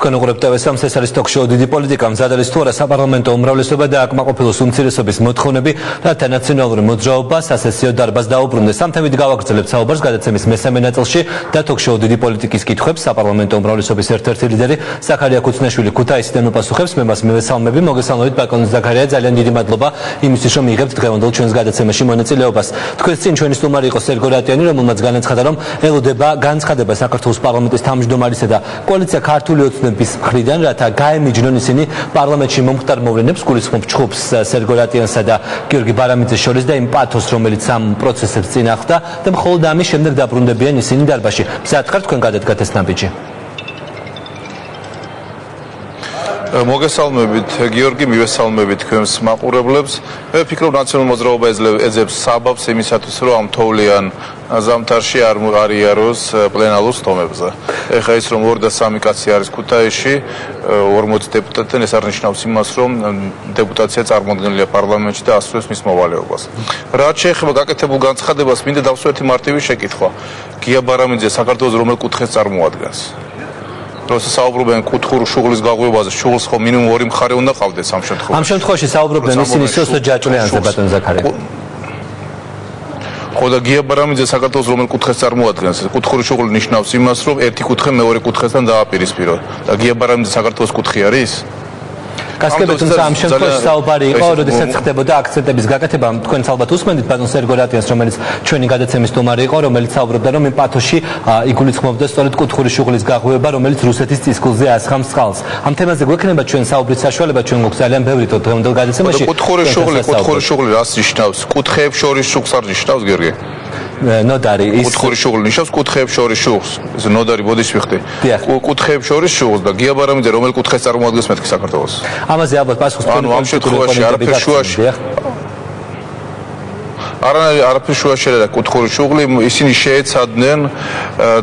თქვენ უყურებთ TV3-ს, ეს არის ток-შოუ დიდი პოლიტიკა. მზად არის თუ არა საპარლამენტო უმრავლესობა და აკმაყოფილოს უმცირესობის მოთხოვნები, რათა ნაციონალური მოძრაობა სასესიო დარბაზს დაუბრუნდეს. ამ თემით გავაგრძელებთ საუბარს გადაცემის მესამე ნაწილში და ток-შოუ დიდი პოლიტიკის კითხვებს საპარლამენტო უმრავლესობის ერთ-ერთი ლიდერი ზაქარია ქუცნაშვილი ქუთაისიდან უპასუხებს. მე მას მივესალმები. მოგესალმებით ბატონო ზაქარია, ძალიან დიდი მადლობა იმისთვის, რომ იღებთ დღევანდელ ჩვენს გადაცემაში მონაწილეობას. თქვენს წინ ჩვენი სტუმარი იყო სერგო რატიანი, რომელმაც განაცხადა, რომ ელოდება განცხადება საქართველოს პარლამენტის თავმჯდომარისა და კოალიცია ქართული ოცნების მხრიდან, რათა გაემიჯნონ ისინი პარლამენტში მომხდარ მოვლენებს, გულისხმობ ჩხუბს სერგო რატიანსა და გიორგი ბარამიძეს შორის და იმ პათოს, რომელიც ამ პროცესებს წინ ახდა და მხოლოდ ამის შემდეგ დაბრუნდებიან ისინი დარბაზში. მზად ხართ თქვენ გადადგათ ეს ნაბიჯი? მოგესალმებით გიორგი, მივესალმებით თქვენს მაყურებლებს. მე ვფიქრობ, ნაციონალური მოძრაობა ეძებს საბაბს იმისათვის, რომ ამ თოვლიან ზამთარში არ იაროს პლენარულ სტომებზე. ეხლა ის რომ 2 და 3 კაცი არის ქუთაისში, 40 დეპუტატთან, ეს არნიშნავს იმას, რომ დეპუტაცია წარმოადგენლია პარლამენტში და ასრულებს მის მოვალეობას. რაც შეეხება გაკეთებულ განცხადებას, მინდა დავსვათ ერთი მარტივი შეკითხვა. გია ბარამიძე საქართველოს რომელ კუთხეს წარმოადგენს? როცა საუბრობენ კუთხურ შუღლის გაღვივებაზე, შუღლს ხო მინიმუმ 2 მხარე უნდა ყავდეს ამ შემთხვევაში. ამ შემთხვევაში საუბრობენ ისინი სოსო ჯაჭვლიანზე ბატონ ზაქარია. ხო და გია ბარამიძე საქართველოს რომელ კუთხეს წარმოადგენს? კუთხური შუღლი ნიშნავს იმას, რომ ერთი კუთხე მეორე კუთხესთან დააპირისპირო. და გია ბარამიძე საქართველოს კუთხე არის? გასაგებია, თუმცა ამ შემთხვევაში საუბარი იყო, როდესაც ხდებოდა აქცენტების გაკეთება. თქვენც ალბათ უსმენთ ბატონ სერგო რატიანს, რომელიც ჩვენი გადაცემის სტუმარი იყო, რომელიც საუბრობდა, რომ იმ პათოში იგულისხმობდა სწორედ კუთხური შუღლის გაღვივება, რომელიც რუსეთის წისქვილზე ასხამს წყალს. ამ თემაზე გვექნება ჩვენ საუბრის საშუალება, ჩვენ გვაქვს ძალიან ბევრი დღევანდელ გადაცემაში. კუთხური შუღლი რას ნიშნავს? კუთხეებს შორის შუღლს არ ნიშნავს, გიორგი? ნოდარი ის კუთხური შუღლი ნიშნავს კუთხეებს შორის შუღლს. ეს ნოდარი ბოდის ვიხდი. კუთხეებს შორის შუღლს და გია ბარამიძე რომელ კუთხეს წარმოადგენს მეთქი საქართველოს? ამაზე ალბათ პასუხს ანუ ამ შემთხვევაში არაფერ შუაში არაფერ შუაში არა კუთხური შუღლი, ისინი შეეცადნენ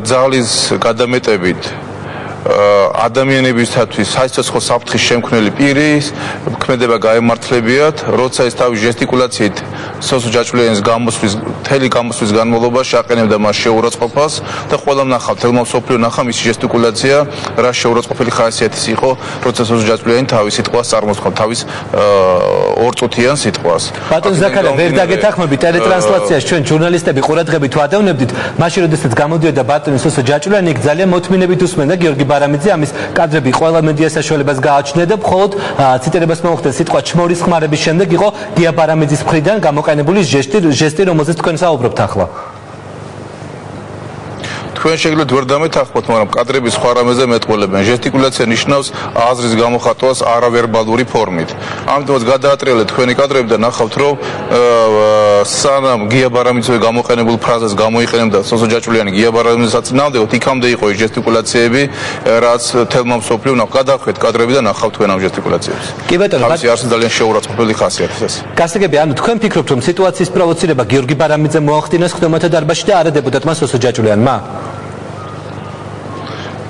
ძალის გადამეტებით ადამიანებისთვის საიცოცხლო საფრთხის შემქმნელი პირის ქმედება გაემართლებიათ, როცა ეს თავის ჟესტიკულაციით სოსო ჯაჭვლიანის მთელი გამოსვლის განმავლობაში აყენებდა მას შეურაცხყოფას და ყველამ ნახავთ, თელმა მსოფლიო ნახა მისი ჟესტიკულაცია, რა შეურაცხყოფელი ხასიათის იყო, როცა სოსო ჯაჭვლიანი თავის სიტყვას წარმოთქვა, თავის ორწუთიან სიტყვას. ბატონ ზაქარია, ვერ დაგეთანხმებით ტელეტრანსლაციაში ჩვენ ჟურნალისტები ყურადღებით ვადევნებდით, მაშინ როდესაც გამოდიოდა ბატონი სოსო ჯაჭვლიანი, იქ ძალიან მოთმინებით უსმენდა გიორგი ბარამიძე, ამის კადრები ყველა მედია საშუალებას გააჩნია და მხოლოდ ციტირებას მოუხდა სიტყვა ჩმორის ხმარების შემდეგ იყო გია ბარამიძის მხრიდან გამოყენებული ჟესტი, რომელზეც თქვენ საუბრობთ ახლა. თქვენ შეგიძლიათ ვერ დამეთანხმოთ, მაგრამ კადრების სხვა რამეზე მეტყველებენ. ჟესტიკულაცია ნიშნავს აზრის გამოხატვას არავერბალური ფორმით. ამიტომაც გადაატრიალეთ თქვენი კადრები და ნახავთ, რომ სანამ გია ბარამიძე გამოყენებულ ფრაზას გამოიყენებდა სოსო ჯაჭვლიანი გია ბარამიძეს საწინააღმდეგოდ, იქამდე იყო ის ჟესტიკულაციები, რაც თელმა მსოფლიო ნახავთ. გადახვეთ კადრები და ნახავთ თქვენ ამ ჟესტიკულაციებს. კი ბატონო, ეს არის ძალიან შეურაცხყოფელი ხასიათის ეს. გასაგებია, ანუ თქვენ ფიქრობთ, რომ სიტუაციის პროვოცირება გიორგი ბარამიძემ მოახდინა ხდომათა დარბაზში და არა დეპუტატმა სოსო ჯაჭვლიანმა?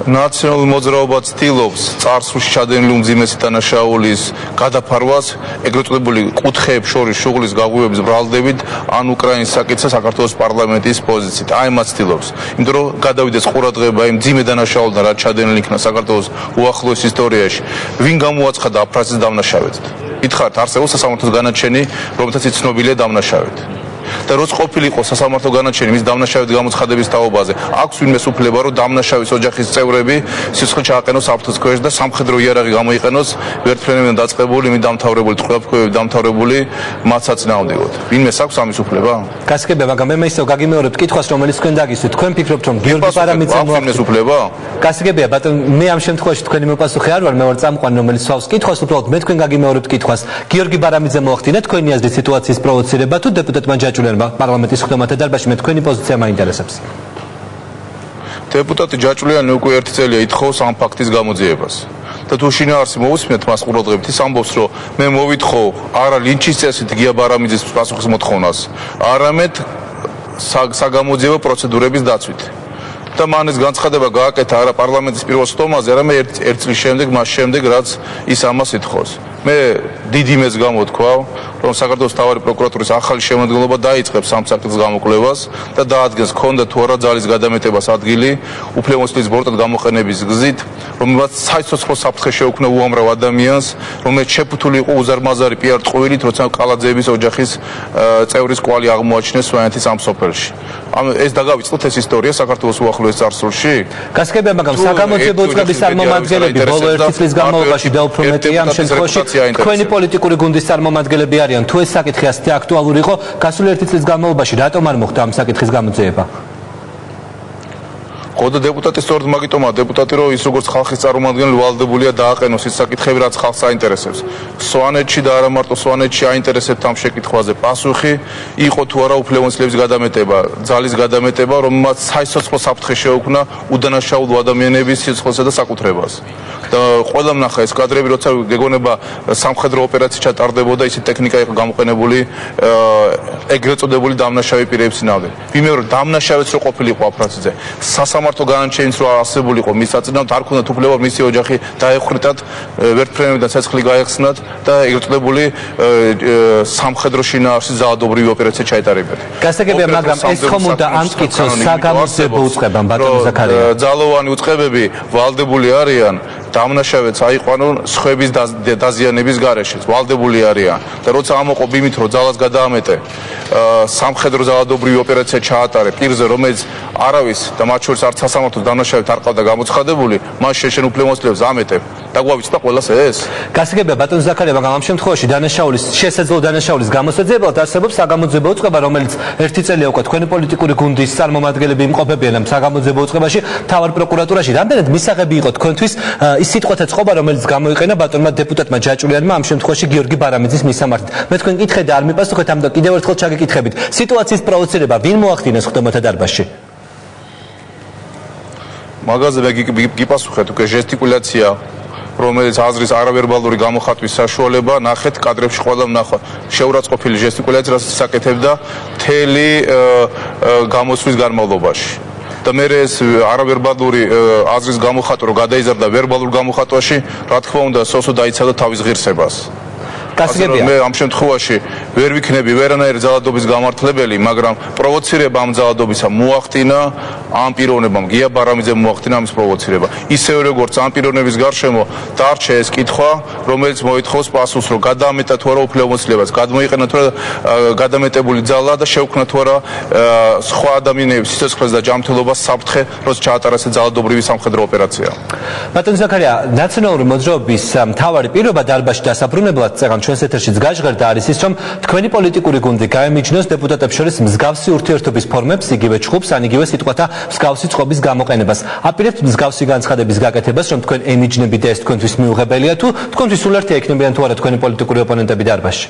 ნაციონალური მოძრაობა ცდილობს წარსულში ჩადენილი უმძიმესი დანაშაულის გადაფარვას, ეგრეთ წოდებული კუთხეებს შორის შუღლის გაღვივების ბრალდებით ან უკრაინის საკითხზე საქართველოს პარლამენტის პოზიციით. აი მას ცდილობს. იმიტომ რომ გადავიდეს ყურადღება იმ მძიმე დანაშაულთან, რაც ჩადენილი იქნა საქართველოს უახლოეს ისტორიაში. ვინ გამოაცხადა აფრაზის დამნაშავედ? ითხარით, არსებობს სასამართლოს განაჩენი, რომელთაც იცნობილია დამნაშავედ. და როც ყოფილიყო სასამართლო განაჩენი მის დამნაშავედ გამოცხადების თაობაზე, აქვს ვინმეს უფლება, რომ დამნაშავის ოჯახის წევრები სიცხეს ჩააყენოს საფრთხის ქვეშ და სამხედრო იარაღი გამოიყენოს ვერტმფრენებიდან დაწყებული, მიდამთავრებული, წყვილებქვევით დამთავრებული მათ საწინააღმდეგოდ. ვინმეს აქვს ამის უფლება? გასაგებია, მაგრამ მე ისევ გაგიმეორებთ კითხვას, რომელიც თქვენ დაგისვით. თქვენ ფიქრობთ, რომ გიორგი ბარამიძემ ვინმეს უფლება? გასაგებია, ბატონ, მე ამ შემთხვევაში თქვენი მოპასუხე არ ვარ, მე ვარ წამყვანი, რომელიც სვავს კითხვას, უბრალოდ მე თქვენ გაგიმეორებთ კითხვას. გიორგი ბარამიძემ მოახდინა თქვენი აზრით სიტუაციის პროვოცირება თუ დეპუტატმა ჯაჭვლიანმა პარლამენტის ხდომათა დარბაზში? მე თქვენი პოზიცია მაინტერესებს. დეპუტატი ჯაჭვლიანი უკვე 1 წელია ითხოვს ამ ფაქტის გამოძიებას. და თუ შინაარსი მოусმენთ მას ყურადღებით, ის ამბობს, რომ მე მოვითხოვ არა ლინჩის წესით გია ბარამიძის პასუხის მოთხოვნას, არამედ საგამოძიებო პროცედურების დაცვით. და მან ეს განცხადება გააკეთა არა პარლამენტის პირველ სტომაზე, არამედ 1 წლის შემდეგ, მას შემდეგ, რაც ის ამას ითხოვს. მე დიდი იმეს გამოთქვავ, რომ საქართველოს მთავარი პროკურატურის ახალი შემადგენლობა დაიწყებს ამ საკითხის გამოკვლევას და დაადგენს ქონდა თუ არა ძალის გადამეტებას ადგილი უფლებამოსილების ბოროტად გამოყენების გზით, რომელმაც საიცოცხლო საფრთხე შეუქმნა უამრავ ადამიანს, რომელიც შეფუთული იყო უზარმაზარი პიარ ტყუილით, როცა კალაძეების ოჯახის წევრის კვალი აღმოაჩინეს სვანეთის ამ სოფელში. ეს დაგავიწყოთ ეს ისტორია საქართველოს უახლოეს წარსულში. გასაგებია, მაგრამ საგამოძიებო უწყების წარმომადგენლები ბოლო 1 წლის განმავლობაში და უფრო მეტია ამ შემთხვევაში თქვენი პოლიტიკური გუნდის წარმომადგენლები არიან. თუ ეს საკითხი ასეთი აქტუალური იყო, გასული 1 წლის განმავლობაში რატომ არ მოხდა ამ საკითხის გამოძიება? ხოდა დეპუტატი სწორედ მაგიტომაა დეპუტატი, რომ ის როგორც ხალხის წარმომადგენელი ვალდებულია დააყენოს ის საკითხები, რაც ხალხს აინტერესებს. სვანეთში და არა მარტო სვანეთში აინტერესებთ ამ შეკითხვაზე პასუხი, იყო თუ არა უფლებამოსილების გადამეტება, ძალის გადამეტება, რომელმაც საიცოცხლო საფრთხე შეუქმნა უდანაშაულო ადამიანების სიცოცხლესა და საკუთრებას. და ყველამ ნახა ეს კადრები, როცა გეგონება სამხედრო ოპერაცია ჩატარდებოდა, ისეთი ტექნიკა იყო გამოყენებული ეგრეთ წოდებული დამნაშავე პირების წინააღმდეგ. ვიმეორე დამნაშავეც რო ყოფილიყო აფრაზიძე, სასამართლო განაჩენიც რო არსებულიყო მის საწინააღმდეგ, არ ქონდა უფლება მისი ოჯახი დაეხრიტათ, ვერტფრენებიდან ცეცხლი გაეხსნათ და ეგრეთ წოდებული სამხედრო შინაარსის ძალადობრივი ოპერაცია ჩაეტარებიათ. გასაგებია, მაგრამ ეს ხომ უნდა ამტკიცოს საგამოძიებო უწყებამ, ბატონო ზაქარია. ძალოვანი უწყებები ვალდებული არიან დამნაშავეც აიყვანონ სხვების დაზიანების გარეშე, ვალდებული არიან და როცა ამოყო იმით, რომ ძალას გადაამეტე, სამხედრო ძალადობრივი ოპერაცია ჩაატარე პირზე, რომელიც არავის და მათ შორის არც სასამართლოს დამნაშავედ არ ყავდა გამოცხადებული, მას შეშენ უფლებამოსილებს ამეტებ. დაგვავიწყდა ყველას ეს. გასაგებია, ბატონო ზაქარია, მაგრამ ამ შემთხვევაში დანაშაულის შესაძლო დანაშაულის გამოსაძიებლად არსებობს საგამოძიებო უწყება, რომელიც 1 წელია უკვე თქვენი პოლიტიკური გუნდის წარმომადგენლები იმყოფებიან ამ საგამოძიებო უწყებაში, მთავარ პროკურატურაში. რამდენად მისაღები იყო თქვენთვის ის სიტყვათა წყობა, რომელიც გამოიყენა ბატონმა დეპუტატმა ჯაჭულიანმა ამ შემთხვევაში გიორგი ბარამიძის მისამართით. მე თქვენ კითხეთ და არ მიპასუხეთ, ამიტომ კიდევ ერთხელ ჩაგეკითხებით. სიტუაციის პროვოცირება ვინ მოახდინეს ხდომათა დარბაზში? მაგაზე მე გიპასუხეთ უკვე ჟესტიკულაცია, რომელიც აზრის არავერბალური გამოხატვის საშუალება, ნახეთ კადრებში ყველამ ნახვა. შეურაცხყოფილი ჟესტიკულაცია, რასაც საკეთებდა მთელი გამოსვლის განმავლობაში. და მე ეს არავერბალური აზრის გამოხატვა რო გადაიზარდა ვერბალურ გამოხატვაში, რა თქმა უნდა, სოსო დაიცავდა თავის ღირსებას. გასაგებია, მე ამ შემთხვევაში ვერ ვიქნები ვერანაირი ძალადობის გამართლებელი, მაგრამ პროვოცირება ამ ძალადობისა მოახდინა ამ პიროვნებამ, გია ბარამიძემ მოახდინა ამის პროვოცირება. ისევე როგორც ამ პიროვნების გარშემო დარჩა ეს კითხვა, რომელიც მოითხოვს პასუხს, რომ გადაამეტა თუ არა უფლებამოსილებას, გადმოიყენა თუ არა გადამეტებული ძალა და შეუქმნა თუ არა სხვა ადამიანების სიცოცხლეს და ჯანმრთელობას საფრთხე, როცა ჩაატარა ეს ძალადობრივი სამხედრო ოპერაცია. ბატონო ზაქარია, ნაციონალური მოძრაობის მთავარი პირობა დარბაზში დასაბრუნებლად წეგან ჩვენს ეთერშიც გაჟღერდა არის ის, რომ თქვენი პოლიტიკური გუნდი გაემიჯნოს დეპუტატებს შორის მსგავსი ურთიერთობის ფორმებს, იგივე ჩხუბს, ან იგივე სიტყვათა მსგავსი წყობის გამოყენებას. აპირებთ მსგავსი განცხადების გაკეთებას, რომ თქვენ ემიჯნებით და ეს თქვენთვის მიუღებელია, თუ თქვენთვის სულ ერთია იქნებიან თუ არა თქვენი პოლიტიკური ოპონენტები დარბაზში?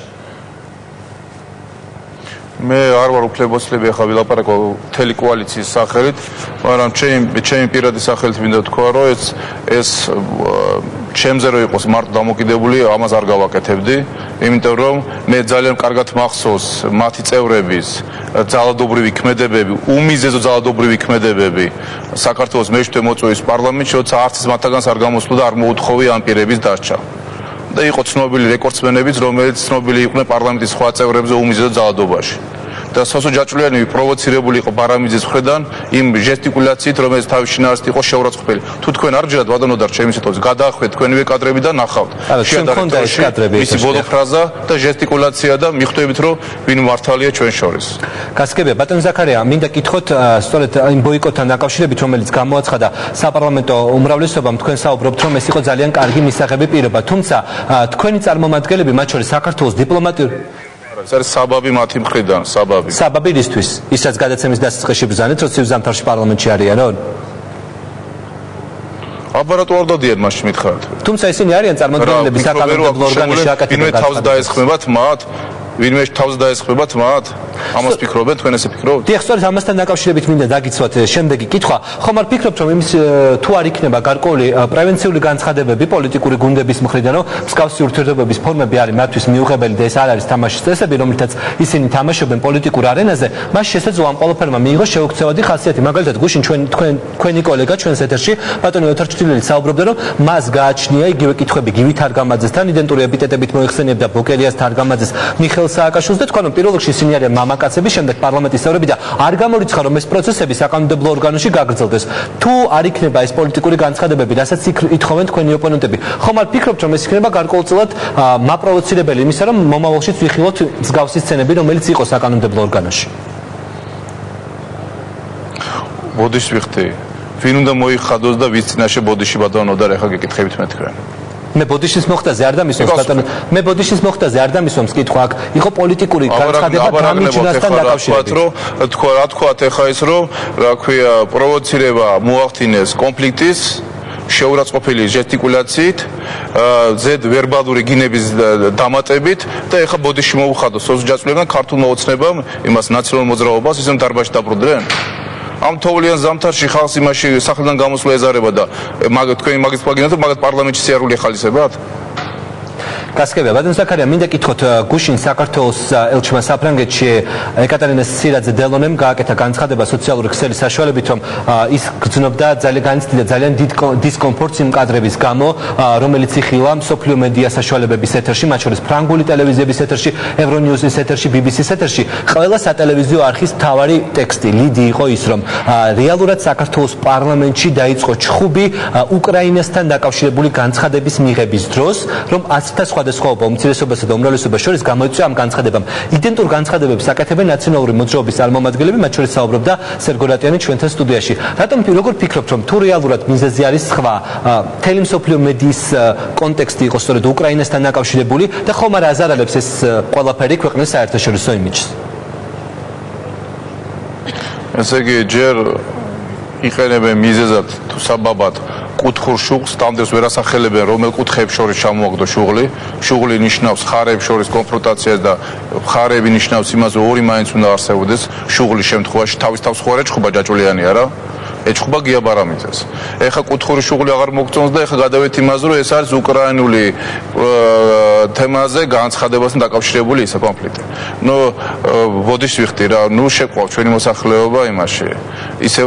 მე არ ვარ უფლებამოსილები, ახლა ვილაპარაკო მთელი კოალიციის სახელით, მაგრამ ჩემი პირადი სახელით მინდა თქვა, რომ ეს ჩემზე რო იყოს მარტო დამოკიდებული, ამას არ გავაკეთებდი, იმიტომ რომ მე ძალიან კარგად მახსოვს მათი წევრების ძალადობრივი ქმედებები, უმიზეზო ძალადობრივი ქმედებები საქართველოს მეშვიდე მოწვევის პარლამენტში, როცა არც ის მათგანს არ გამოსულა და არ მოუთხოვია ამ პირების დასჯა. და იყო ცნობილი რეკორდსმენებიც, რომელიც ცნობილი იყვნენ პარლამენტის სხვა წევრებზე უმიზეზო ძალადობაში. და სოსო ჯაჭულიანი პროვოცირებული იყო ბარამიძის მხრიდან იმ ჟესტიკულაციით, რომელიც თავის შინაარსით იყო შეურაცხყოფილი. თუ თქვენ არ ჯერათ ბატონო და ჩემი სიტყვაზე გადაახვიეთ თქვენივე კადრები და ნახავთ. მისი ბოლო ფრაზა და ჟესტიკულაცია და მიხვდებით, რომ ვინ მართალია ჩვენ შორის. გასაგებია, ბატონო ზაქარია, მინდა კითხოთ სწორედ იმ ბოიკოტთან დაკავშირებით, რომელიც გამოაცხადა საპარლამენტო უმრავლესობამ, თქვენ საუბრობთ, რომ ეს იყო ძალიან კარგი მისაღები პირობა, თუმცა თქვენი წარმომადგენლები, მათ შორის საქართველოს დიპლომატიური ეს არის საბაბი მათი მხრიდან, საბაბი. საბაბი რისთვის? ისაც გადაცემის დასაწყისში ბრძანეთ, რომ ცივ-ზამთარში პარლამენტში არიანო? აბარატო არ დადიან მასში მითხარით. თუმცა ისინი არიან წარმომადგენლები საკანონმდებლო ორგანოში აკეთებენ. ვინმე თავს დაესხმებათ მათ? ამას ფიქრობენ, თქვენ ესე ფიქრობთ? დიახ, სწორედ ამასთან დაკავშირებით მინდა დაგიცვათ შემდეგი კითხვა. ხომ არ ფიქრობთ, რომ იმის თუ არ იქნება გარკვეული პრევენციული განცხადებები პოლიტიკური გუნდების მხრიდან, რომ მსგავსი ურთიერთობების ფორმები არის მათთვის მიუღებელი და ეს არ არის თამაშის წესები, რომლითაც ისინი თამაშობენ პოლიტიკურ არენაზე, მას შესაძლოა ამ ყველაფერმა მიიღოს შეუქცევადი ხასიათი. მაგალითად, გუშინ თქვენი კოლეგა ჩვენს ეთერში ბატონი ოთარ ჩtildeლი საუბრობდა, რომ მას გააჩნია იგივე კითხვები გივი თარგამაძესთან, იდენტური ეპიტეტებით მოიხსენიებდა ბოკელიას თარგამაძეს, მიხეილ სააკაშვილს და თქვენ რომ პირველ რიგში ისინი არიან მამაკაცები, შემდეგ პარლამენტის წევრები და არ გამორიცხა რომ ეს პროცესები საკანონმდებლო ორგანოში გაგრძელდეს. თუ არ იქნება ეს პოლიტიკური განცხადებები, რასაც ითხოვენ თქვენი ოპონენტები, ხომ არ ფიქრობთ, რომ ეს იქნება გარკვეულწილად მაპროვოცირებელი იმისა, რომ მომავალში ვიხილოთ მსგავსი სცენები, რომელიც იყო საკანონმდებლო ორგანოში? ბოდიშ ვიხდი. ვინ უნდა მოიხადოს და ვის წინაშე ბოდიში ბატონო და ეხლა გეკითხებით მე თქვენ. მე ბოდიშის მოხდაზე არ დამისვამს ბატონო. მე ბოდიშის მოხდაზე არ დამისვამს კითხვა აქ. იყო პოლიტიკური განცხადება დამიჯნასთან დაკავშირებით. რა თქვათ ეხლა ის რომ რა ქვია პროვოცირება მოახდინეს კონფლიქტის შეურაცხყოფილი ჟესტიკულაციით, ზედ ვერბალური გინების დამატებით და ეხლა ბოდიში მოუხადოს სოციალისტებთან ქართულმა ოცნებამ იმას ნაციონალურ მოძრაობას ისე დარბაზში დაბრუნდნენ. ამ თოვლიან ზამთარში ხალხს იმაში სახლიდან გამოსვლა ეზარება და თქვენი მაგის პლაგინად მაგათ პარლამენტში სიარული ხალისებად? გასაგებია, ბატონ ზაქარია, მინდა კითხოთ, გუშინ საქართველოს ელჩმა საფრანგეთში ეკატერინე სირაძე დელონემ გააკეთა განცხადება სოციალური ქსელის საშუალებით, რომ ის გრძნობდა ძალიან დიდ დისკომფორტს იმ კადრების გამო, რომელიც იხილა მსოფლიო მედია საშუალებების ეთერში, მათ შორის ფრანგული ტელევიზიების ეთერში, ევრონიუსის ეთერში, BBC-ს ეთერში. ყველა სატელევიზიო არხის მთავარი ტექსტი ლიდი იყო ის, რომ რეალურად საქართველოს პარლამენტში დაიწყო ჩხუბი უკრაინასთან დაკავშირებული განცხადების მიღების დროს, რომ აცთა სხვადასხვაობა უმცირესობასა და უმრავლესობას შორის გამოიწვია ამ განცხადებამ. იდენტურ განცხადებებს აკეთებენ ნაციონალური მოძრაობის წარმომადგენლები, მათ შორის საუბრობდა სერგო რატიანი ჩვენთან სტუდიაში. რატომ როგორ ფიქრობთ, რომ თუ რეალურად მიზეზი არის სხვა, მთელი მსოფლიო მედიის კონტექსტი იყო სწორედ უკრაინასთან დაკავშირებული და ხომ არ აზარალებს ეს ყველაფერი ქვეყნის საერთაშორისო იმიჯს? ესე იგი, ჯერ იყენებენ მიზეზად თუ საბაბად კუთხურ შუღლს, თამდებს ვერ ასახელებენ რომელ კუთხეებს შორის ჩამოაგდო შუღლი. შუღლი ნიშნავს ხარებს შორის კონფრონტაციას და ხარები ნიშნავს იმას, რომ ორი მაინც უნდა არსებობდეს. შუღლის შემთხვევაში თავის თავს ხო არ ეჭხობა ჯაჭულიანი არა? ეჭხობა გია ბარამიძეს. ეხა კუთხური შუღლი აღარ მოგწონს და ეხა გადავით იმაზე, რომ ეს არის უკრაინული თემაზე განცხადებასთან დაკავშირებული ისა კონფლიქტი. ნუ ბოდიშ ვიხდი რა, ნუ შეყვავ ჩვენი მოსახლეობა იმაში. ისე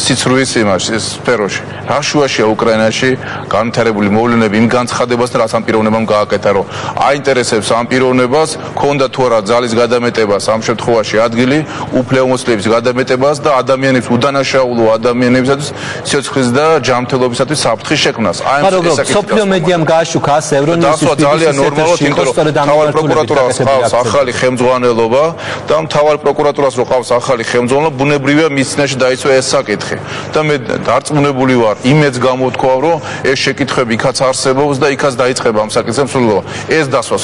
სიცრუის იმაში სფეროში. რა შუაშია უკრაინაში განვითარებული მოვლენები იმ განცხადებასთან, რაც ამ პიროვნებამ გააკეთა, რომ აინტერესებს ამ პიროვნებას, ქონდა თუ არა ძალის გადამეტებას ამ შემთხვევაში ადგილი, უფლებამოსილების გადამეტებას და ადამიანებს უდანაშაულო ადამიანებისათვის სიცოცხლის და ჯანმრთელობისათვის საფრთხის შექმნას. აი ამ ესაკითხავს. სოფლიო მედიამ გააშუქა ევრონიუსის ძალიან ნორმალურად იმიტომ რომ მთავარი პროკურატურას ყავს ახალი ხელმძღვანელობა და მთავარი პროკურატურას რო ყავს ახალი ხელმძღვანელობა, ბუნებრივია მის წინაშე დაიცვა ეს საკითხი. და მე დარწმუნებული ვარ, იმედს გამოთქვავ, რომ ეს შეკითხვები იქაც არსებობს და იქაც დაიწყება ამ საკითხის მსვლელობა. ეს დასვა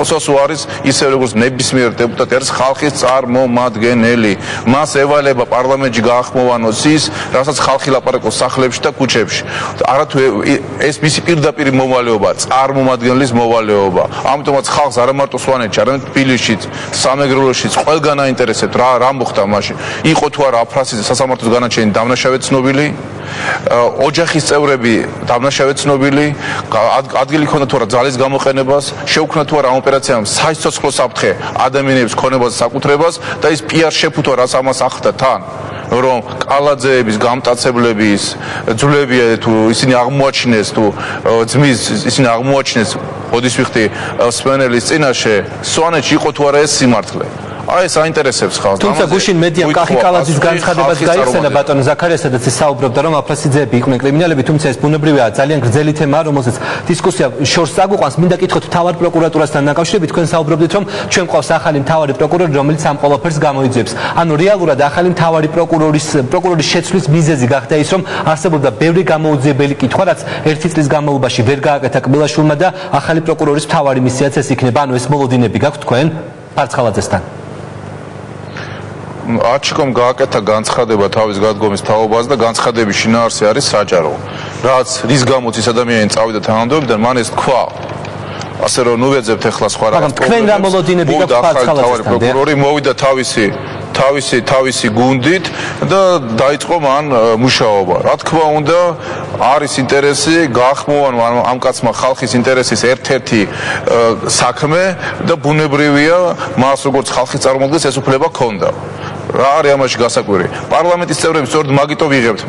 სოსო არის ისე როგორც ნებისმიერ დეპუტატი არის ხალხის წარმომადგენელი. მას ევალება პარლამენტში გაახმოვანოს ის, რასაც ხალხი ლაპარაკობს სახლებში და ქუჩებში. არათუ ეს მისი პირდაპირ მოვალეობა, წარმომადგენლის მოვალეობა. ამიტომაც ხალხს არა მარტო სვანეთში, არამედ თბილისშიც, სამეგრელოშიც ყველგან აინტერესებთ რა მოხდა მაშინ. იყო თუ არა აფრასიძე სასამართლოს განაჩენი დამნაშავე ცნობილი, ოჯახის წევრები დამნაშავე ცნობილი, ადგილი ქონდა თუ არა ძალის გამოყენებას, შეუქმნა თუ არა ამ ოპერაციამ საიცოცხლო საფრთხე ადამიანების ქონებას საკუთრებას და ის პიარ შეფუთო რაც ამას ახდა თან. რომ კალაძეების გამტაცებლების ძვლებია თუ ისინი აღმოაჩინეს თუ ძმის ისინი აღმოაჩინეს ბოდიშ ვიხდი სპენელის წინაშე სვანეთში იყო თუ არა ეს სიმართლე. აი ეს აინტერესებს ხალხს. თუმცა გუშინ მედიამ კახი კალაძის განცხადებას გაიხსენა ბატონ ზაქარია, სადაც ის საუბრობდა, რომ აფრასიძეები იყვნენ კრიმინალები, თუმცა ეს ბუნებრივია ძალიან გრძელი თემაა, რომელზეც დისკუსია შორს წაგვიყვანს. მინდა კითხოთ მთავარ პროკურატურასთან დაკავშირებით, თქვენ საუბრობდით, რომ ჩვენ ყავს ახალი მთავარი პროკურორი, რომელიც ამ ყველაფერს გამოიძიებს. ანუ რეალურად ახალი მთავარი პროკურორის შეცვლის მიზეზი გახდა ის, რომ არსებობდა ბევრი გამოუძიებელი კითხვა, რაც ერთი წლის განმავლობაში ვერ გააკეთა კბილაშვილმა და ახალი პროკურორის მთავარი მისიაც ეს იქნება. ანუ ეს მოლოდინები გაქვთ თქვენ ფარცხალაძესთან? არჩიკომ გააკეთა განცხადება თავის გადგომის თაობას და განცხადების შინაარსი არის საჯარო. რაც რის გამოც ის ადამიანი წავიდა თანამდებობიდან, მან ეს თქვა. ასე რომ ნუ ვეძებთ ახლა სხვა რაღაც თქვენ რა მოლოდინები გაქვთ ხალხისთან პროკურორი მოვიდა თავისი გუნდით და დაიწყო მან მუშაობა. Რა თქმა უნდა, არის ინტერესი გაახმოვან ამ კაცმა ხალხის ინტერესის ერთ-ერთი საქმე და ბუნებრივია მას როგორც ხალხის წარმოადგენს ეს უფლება ჰქონდა. რა არის ამაში გასაკვირი? პარლამენტის წევრები სწორედ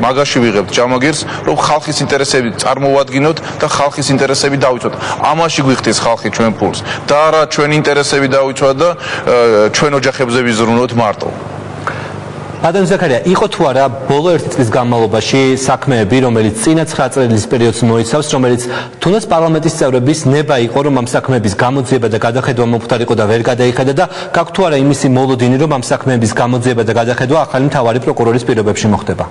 მაგაში ვიღებთ ჯამაგირს, რომ ხალხის ინტერესები წარმოვადგინოთ და ხალხის ინტერესები დავიცვათ. ამაში გვიხდის ხალხი ჩვენ ფულს და არა ჩვენი ინტერესები დავიცვათ და ჩვენ ოჯახებზე ვიზრუნოთ მარტო. ბატონო ზაქარია, იყო თუ არა ბოლო 1 წლის განმავლობაში საქმეები, რომელიც წინა 9 წლის პერიოდს მოიცავს, რომელიც თუნდაც პარლამენტის წევრების ნება იყო, რომ ამ საქმეების გამოძიება და გადახედვა მომხდარიყო და ვერ გადაიხედა და გაქვთ თუ არა იმისი მოლოდინი, რომ ამ საქმეების გამოძიება და გადახედვა ახალი მთავარი პროკურორის პირობებში მოხდება?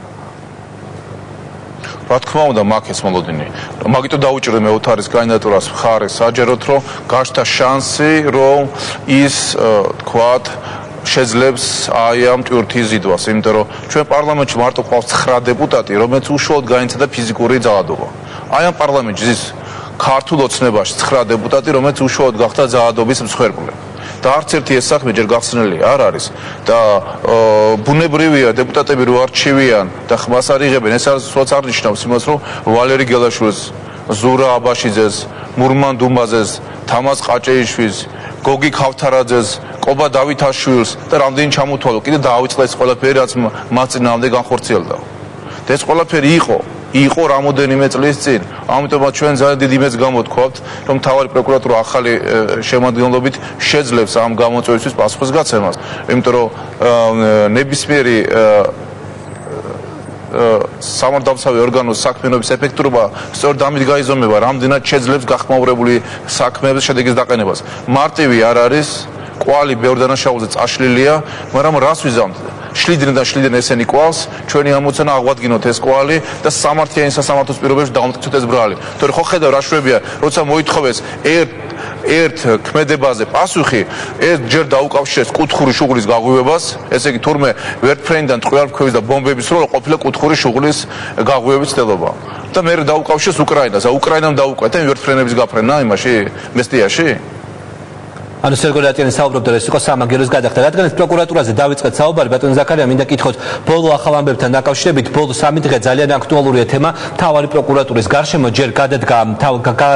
რა თქმა უნდა, მაქვს ეს მოლოდინი. მაგიტომ დაუჭირე მე ოთარის კანდიდატურას მხარეს საჯაროდ, რომ გაჩნდა შანსი, რომ ის თქვათ შეძლებს აი ამ ტვირთის ზიდვას, იმიტომ რომ ჩვენ პარლამენტში მარტო ყავს 9 დეპუტატი, რომელიც უშუალოდ გაინცადა ფიზიკური ძალადობა. აი ამ პარლამენტში ის ქართულ ოცნებაში 9 დეპუტატი, რომელიც უშუალოდ გახდა ძალადობის მსხვერპლი. და არც ერთი ეს საქმე ჯერ გახსნილი არ არის და ბუნებრივია დეპუტატები რო არჩევიან და ხმას არ იღებენ, ეს არც არ ნიშნავს იმას, რომ ვალერი გელაშვილს, ზურა აბაშიძეს, მურმან დუმბაძეს, თამაზ ყაჭეიშვილს, გოგი ქავთარაძეს, კობა დავითაშვილს და რამდენი ჩამოთვალო, კიდე დაავიწყდა ეს ყველაფერი, რაც მას წინააღმდეგ განხორციელდა. და ეს ყველაფერი იყო რამოდენიმე წლის წინ. ამიტომაც ჩვენ ძალიან დიდი იმედს გამოვთქვათ, რომ მთავარი პროკურატურა ახალი შემადგენლობით შეძლებს ამ გამოწვევისთვის პასუხისგაცემას. იმიტომ რომ ნებისმიერი სამართალდამცავი ორგანოს საქმიანობის ეფექტურობა სწორედ ამით გაიზომება, რამდენად შეძლებს გახმაურებული საქმეების შედეგის დაყენებას. მარტივი არ არის, კვალი ბევრ დანაშაულზე წაშლილია, მაგრამ რას ვიზამთ? შლიდნენ ესენი კვალს, ჩვენი ამოცანა აღვადგინოთ ეს კვალი და სამართლიანი სასამართლოს პირობებში დავამტკიცოთ ეს ბრალი. თორე ხო ხედავ რა შვებია, როცა მოითხოვეს ერთ ქმედებაზე პასუხი, ეს ჯერ დაუკავშირეს კუთხური შუღლის გაღვივებას, ესე იგი თურმე ვერტფრენიდან ტყვიარქვევის და ბომბების როლი ყოფილა კუთხური შუღლის გაღვივების ცდელობა. და მე დაუკავშირეს უკრაინას, უკრაინამ დაუკვეთა ვერტფრენების გაფრენა იმაში, მესტიაში. ანუ სერგოლატიანი საუბრობდა, რომ ეს იყო სამაგეროს გადახდა. რადგან ეს პროკურატურაზე დავიწყეთ საუბარი, ბატონო ზაქარია, მინდა კითხოთ, ბოლო ახალ ამბებთან დაკავშირებით, ბოლო 3 დღე ძალიან აქტუალურია თემა, მთავარი პროკურატურის გარშემო ჯერ გადადგა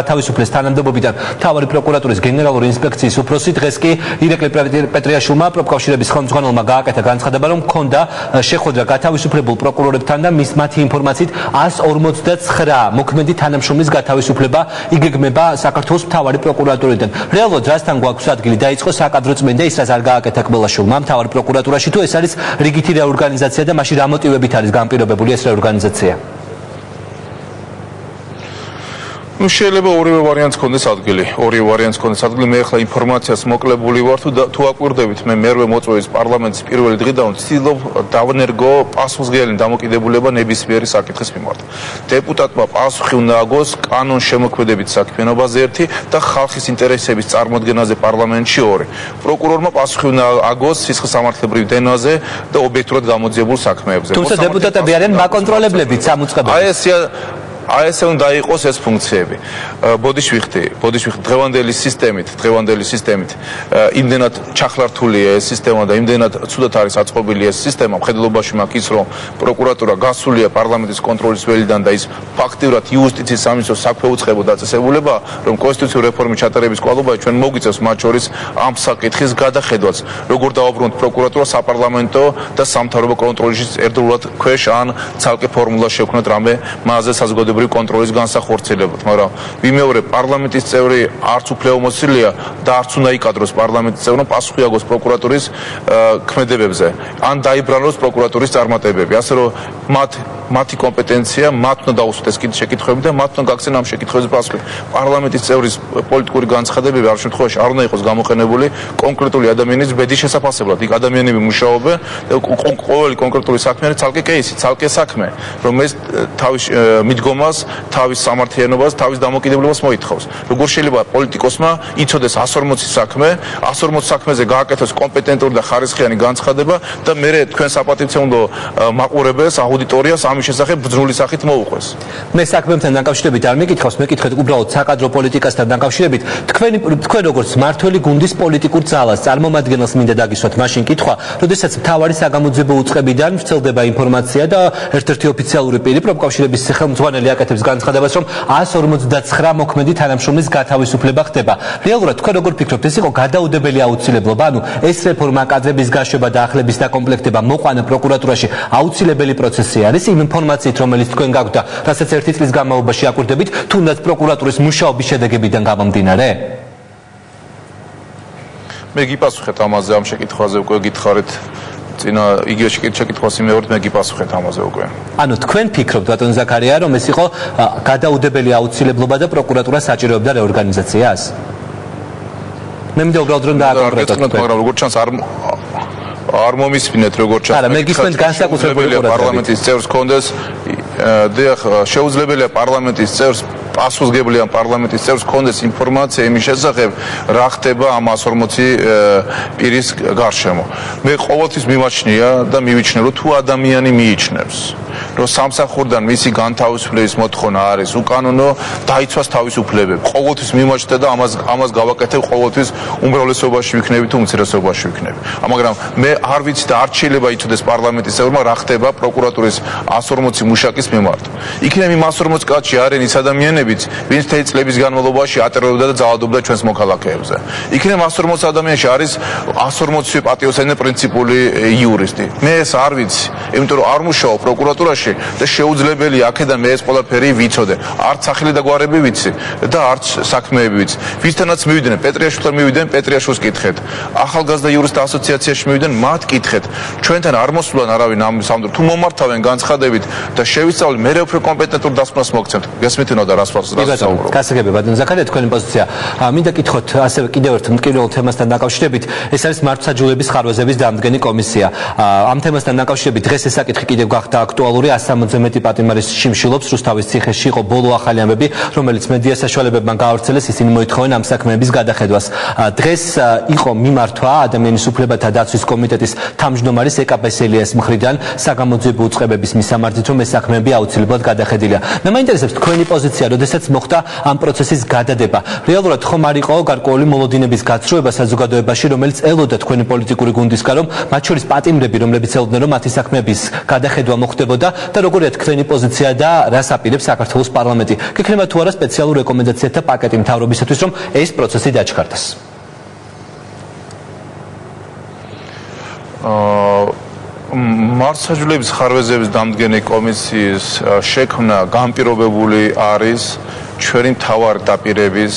თავისუფლების თანამდებობიდან მთავარი პროკურატურის გენერალური ინსპექციის უფროსი, დღეს კი ირაკლი პეტრიაშვილმა პროფკავშირების ხელმძღვანელმა გააკეთა განცხადება, რომ ჰქონდა შეხვედრა გათავისუფლებულ პროკურორებთან და მათი ინფორმაციით 159 მოქმედი თანამშრომლის გათავისუფლება იგეგმება საქართველოს მთავარი პროკურატურიდან. რეალურად რასთან გვაქვს ადგილი დაიწყო საკადრო წმენდა ის რაც არ გააკეთა კბილაშვილმა მთავარ პროკურატურაში თუ ეს არის რიგითი რეორგანიზაცია და მაშინ რა მოტივებით არის განპირობებული ეს რეორგანიზაცია? ნუ შეიძლება ორივე ვარიანტს ქონდეს ადგილი. მე ახლა ინფორმაციას მოკლებული ვარ თუ აკვირდებით მე მერვე მოწვევის პარლამენტის პირველი დღიდან ვცდილობ დავნერგო პასუხისმგებელი დამოკიდებულება ნებისმიერი საკითხის მიმართ. დეპუტატმა პასუხი უნდა აგოს კანონ შემოქმედებით საქმიანობაზე 1 და ხალხის ინტერესების წარმოდგენაზე პარლამენტში 2. პროკურორმა პასუხი უნდა აგოს სისხლსამართლებრივ დენაზე და ობიექტურად გამოძიებულ საქმეებზე. თუმცა დეპუტატები არიან მაკონტროლებლებით სამუწყებლად. აი ესე უნდა იყოს ეს ფუნქციები. ბოდიშვიხტი დღევანდელი სისტემით იმდენად ჩახლართულია ეს სისტემა და იმდენად ცუდად არის აწყობილი ეს სისტემა, მხედველობაში მაქვს ის, რომ პროკურატურა გასულია პარლამენტის კონტროლის ველიდან და ის ფაქტიურად იუსტიციის სამინისტროს საქმე უწყებო დაწესებულება, რომ კონსტიტუციური რეფორმის ჩატარების კვალობაზე ჩვენ მოგვიწევს მათ შორის ამ საკითხის გადახედვაც, როგორ დაუბრუნოთ პროკურატურა საპარლამენტო და სამთავრობო კონტროლის ერთდროულად ქვეშ ან ცალკე ფორმულა შევქმნათ რამე მასზე საზოგადოებრივი კონტროლის განსახორციელებად, მაგრამ ვიმეორებ პარლამენტის წევრი არც უფლებამოსილია და არც უნდა იკადროს პარლამენტის წევრმა პასუხი აგოს პროკურატურის ქმედებებზე ან დაიბრალოს პროკურატურის წარმატებები, ასე რომ მათი კომპეტენცია, მათ უნდა დაუსვათ ეს შეკითხვები და მათ უნდა გაქცენ ამ შეკითხვებზე პასუხი. პარლამენტის წევრის პოლიტიკური განცხადებები არ შემთხვევაში არ უნდა იყოს გამოყენებული კონკრეტული ადამიანის ბედის შესაფასებლად. იქ ადამიანები მუშაობენ და ყოველი კონკრეტული საქმე არის ცალკე კეისი, ცალკე საქმე, რომ ეს თავის მიდგომა ამას თავის სამართლიანობას, თავის დამოკიდებულებას მოითხოვს. როგორ შეიძლება პოლიტიკოსმა იცოდეს 140 საქმე, 140 საქმეზე გააკეთოს კომპეტენტური და ხარისხიანი განცხადება და მერე თქვენ საპატივცემულო მაყურებელს, აუდიტორიას ამის შესახებ ბრძნული სახით მოუყვეს. მე საქმემთან დაკავშირებით არ მეკითხავს, მეკითხეთ უბრალოდ საკადრო პოლიტიკასთან დაკავშირებით. თქვენ როგორც მართველი გუნდის პოლიტიკურ ძალას წარმომადგენელს მინდა დაგისვათ მაშინ კითხვა, როდესაც მთავარი საგამოძიებო უწყებიდან ვრცელდება ინფორმაცია და ერთ-ერთი ოფიციალური პირი პროფკავშირების ხელმძღვანელი აკეთებს განცხადებას, რომ 159 მოქმედი თანამშრომლის გათავისუფლება ხდება. რეალურად თქვენ როგორ ფიქრობთ, ეს იყო გადაუდებელი აუცილებლობა, ანუ ეს რეფორმა, კადრების გაშვება და ახლების დაკომპლექტება მოყვანა პროკურატურაში აუცილებელი პროცესი არის იმ ინფორმაციით, რომელიც თქვენ გაქვთ და რასაც ერთი წლის განმავლობაში აკვირდებით, თუნდაც პროკურატურის მუშაობის შედეგებიდან გამომდინარე? მე გიპასუხეთ ამაზე, ამ შეკითხვაზე უკვე გითხარით. წინა იგივე შეკითხვას იმეორებთ, მე გიპასუხეთ ამაზე უკვე. ანუ თქვენ ფიქრობთ ბატონ ზაქარია, რომ ეს იყო გადაუდებელი აუცილებლობა და პროკურატურა საჭიროებდა რეორგანიზაციას? მე მინდა უბრალოდ რომ დააკონკრეტოთ, მაგრამ როგორც ჩანს არ მომისმინეთ როგორც ჩანს. არა, მე გისმენთ განსაკუთრებული პარლამენტის წევრს კონდეს შეუძლებელია პარლამენტის წევრს პასუხისმგებლია პარლამენტის წევრს კონდეს ინფორმაცია იმის შესახებ, რა ხდება ამ 140 პირის გარშემო. მე ყოველთვის მიმაჩნია და მივიჩნევ, რომ თუ ადამიანი მიიჩნევს, რომ სამსახურიდან მისი განთავისუფლების მოთხოვნა არის უკანონო, დაიცვას თავისუფლებები. ყოველთვის მიმაჩნდა და ამას გავაკეთებ ყოველთვის უმრავლესობაში ვიქნები თუ უმცირესობაში ვიქნები. მაგრამ მე არ ვიცი და არ შეიძლება იცოდეს პარლამენტის წევრმა რა ხდება პროკურატურის 140 მუშაკის მიმართ. იქნებ იმ 140 კაცში არიან ის ადამიანებიც, ვინც თელი წლების განმავლობაში ატარებდა და ძალადობდა ჩვენს მოქალაქეებზე. იქნებ 140 ადამიანში არის 140 პატიოსანი პრინციპული იურისტი. მე ეს არ ვიცი, იმიტომ რომ არ მუშაობ პროკურატურაში და შეუძლებელია აქედან მე ეს ყველაფერი ვიცოდე. არც სახელი და გვარები ვიცი და არც საქმეები ვიცი. ვისთანაც მივიდნენ, პეტრიაშვილთან მივიდნენ, პეტრიაშვილს კითხეთ. ახალგაზრდა იურისტთა ასოციაციაში მივიდნენ, მათ კითხეთ. ჩვენთან არ მოსულან არავინ ამ სამდრო. თუ მომართავენ განცხადებით და შევისწავლეთ, მე უფრო კომპეტენტურ დასკვნას მოგცემთ. გესმითინო და რას ვსაუბრობ. გასაგებია ბატონ ზაქარია, თქვენი პოზიცია. მინდა კითხოთ ასევე კიდევ ერთ მტკივნეულ თემასთან დაკავშირებით, ეს არის მართლმსაჯულების ხარვეზების დამდგენი კომისია. ამ თემასთან დაკავშირებით დღეს ეს საკითხი კიდევ გახდა აქტუალური. 160 მეტი პატიმარის შიმშილობს რუსთავის ციხეში იყო ბოლო ახალი ამბები, რომელიც მედია საშუალებებმა გაავრცელეს, ისინი მოითხოვენ ამ საქმეების გადახედვას. დღეს იყო მიმართვა ადამიანის უფლებათა დაცვის კომიტეტის თავმჯდომარის ეკაპესელიას მხრიდან საგამოძიებო უწყებების მისამართით, რომ ეს საქმეები აუცილებლად გადახედილია. მე მაინტერესებს თქვენი პოზიცია, როდესაც მოხდა ამ პროცესის გადადება. რეალურად ხომ არ იყო გარკვეული მოლოდინების გაცრუება საზოგადოებაში, რომელიც ელოდა თქვენი პოლიტიკური გუნდისგან, რომ მათ შორის პატიმრები, რომლებიც ელოდნენ, რომ მათი საქმეების გადახედვა მოხდებოდა და როგორია თქვენი პოზიცია და რას აპირებს საქართველოს პარლამენტი? გექნება თუ არა სპეციალური რეკომენდაციათა პაკეტი მთავრობისათვის, რომ ეს პროცესი დაჩქარდეს? მართლმსაჯულების ხარვეზების დამდგენი კომისიის შექმნა განპირობებული არის ჩვენი მთავარი დაპირების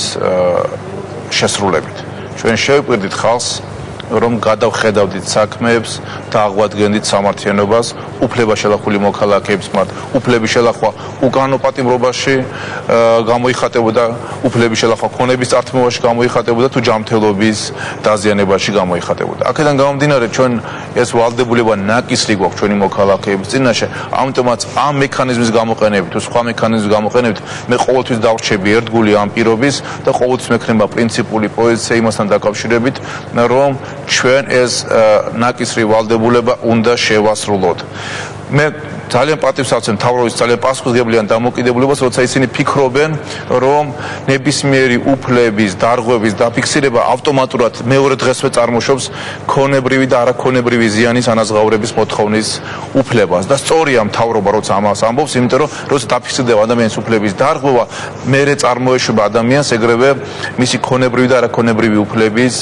შესრულებით. ჩვენ შევიკვირდით ხალხს, რომ გადავხედავდით საქმეებს და აღვადგენდით სამართლიანობას, უფლება შელახული მოქალაქეების მიმართ, უფლების შელახვა უკანონო პატიმრობაში გამოიხატებოდა, უფლების შელახვა ქონების წართმევაში გამოიხატებოდა თუ ჯანმრთელობის დაზიანებაში გამოიხატებოდა. აქედან გამომდინარე, ჩვენ ეს ვალდებულება ნაკისრი გვაქვს ჩვენი მოქალაქეების წინაშე, ამიტომაც ამ მექანიზმის გამოყენებით თუ სხვა მექანიზმის გამოყენებით მე ყოველთვის დავრჩები ერთგული ამ პირობის და ყოველთვის მექნება პრინციპული პოზიცია იმასთან დაკავშირებით, რომ ჩვენ ეს ნაკისრი ვალდებულება უნდა შევასრულოთ. მე ძალიან პატივს ავცემ მთავრობის ძალიან პასუხისმგებლიან დამოკიდებულებას, როცა ისინი ფიქრობენ, რომ ნებისმიერი უფლების დარღვევის დაფიქსირება ავტომატურად მეორე დღესვე წარმოშობს ქონებრივი და არაქონებრივი ზიანის ანაზღაურების მოთხოვნის უფლებას. და სწორია მთავრობა, როცა ამას ამბობს, იმიტომ რომ როცა დაფიქსირდება ადამიანის უფლების დარღვევა, მერე წარმოეშვება ადამიანს ეგრევე მისი ქონებრივი და არაქონებრივი უფლების